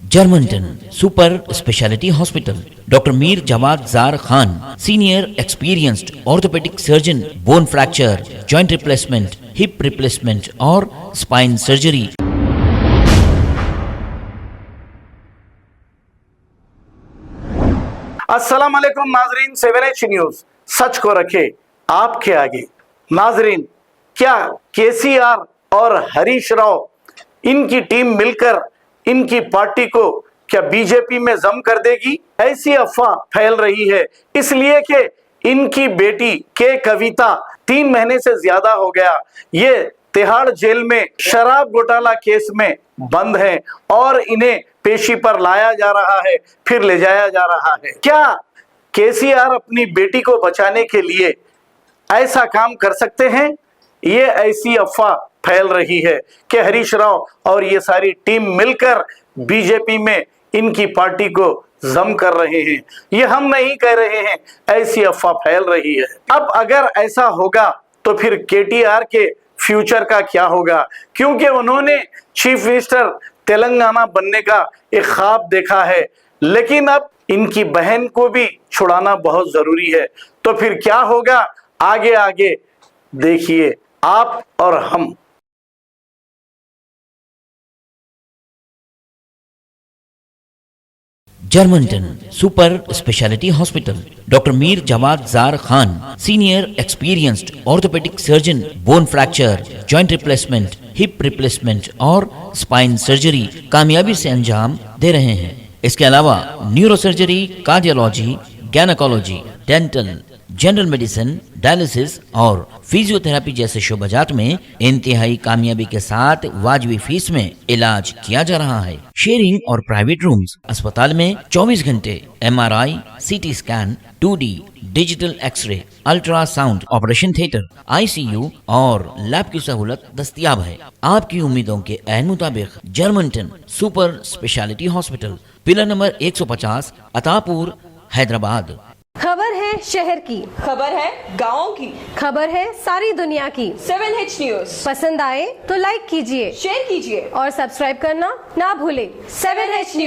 Germanton super speciality hospital, doctor Mir Jawad Zar Khan, senior experienced orthopaedic surgeon, bone fracture, joint replacement, hip replacement और spine surgery. अस्सलाम वालेकुम नाजरीन, 7H news सच को रखे आपके आगे। नाजरीन, क्या केसीआर और हरीश राव इनकी टीम मिलकर इनकी पार्टी को क्या बीजेपी में जम कर देगी? ऐसी अफवाह फैल रही है इसलिए कि इनकी बेटी के कविता 3 महीने से ज्यादा हो गया ये तिहाड़ जेल में शराब घोटाला केस में बंद है और इन्हें पेशी पर लाया जा रहा है, फिर ले जाया जा रहा है। क्या केसीआर अपनी बेटी को बचाने के लिए ऐसा काम कर सकते हैं? ये ऐसी अफवाह फैल रही है कि हरीश राव और ये सारी टीम मिलकर बीजेपी में इनकी पार्टी को जम कर रहे हैं। ये हम नहीं कह रहे हैं, ऐसी अफवाह फैल रही है। अब अगर ऐसा होगा तो फिर केटीआर के फ्यूचर का क्या होगा? क्योंकि उन्होंने चीफ मिनिस्टर तेलंगाना बनने का एक ख्वाब देखा है, लेकिन अब इनकी बहन को भी छुड़ाना बहुत जरूरी है। तो फिर क्या होगा आगे आगे देखिए आप और हम। Germanten super speciality hospital, doctor Mir Jawad Zar Khan, senior experienced orthopaedic surgeon, bone fracture, joint replacement, hip replacement और स्पाइन सर्जरी कामयाबी से अंजाम दे रहे हैं। इसके अलावा neuro surgery, cardiology, gynaecology, dental, general medicine, dialysis और फिजियोथेरेपी जैसे शोबाजात में इंतहाई कामयाबी के साथ वाजिबी फीस में इलाज किया जा रहा है। शेयरिंग और प्राइवेट रूम्स, अस्पताल में 24 घंटे MRI, CT scan, 2D digital x-ray, ultrasound, operation theatre, ICU और लैब की सहूलत दस्तयाब है। आपकी उम्मीदों के ऐन मुताबिक Germanten super speciality hospital, pillar number 150, Attapur, Hyderabad. खबर है शहर की, खबर है गाँव की, खबर है सारी दुनिया की। 7H न्यूज पसंद आए तो लाइक कीजिए, शेयर कीजिए और सब्सक्राइब करना ना भूलें। 7H news.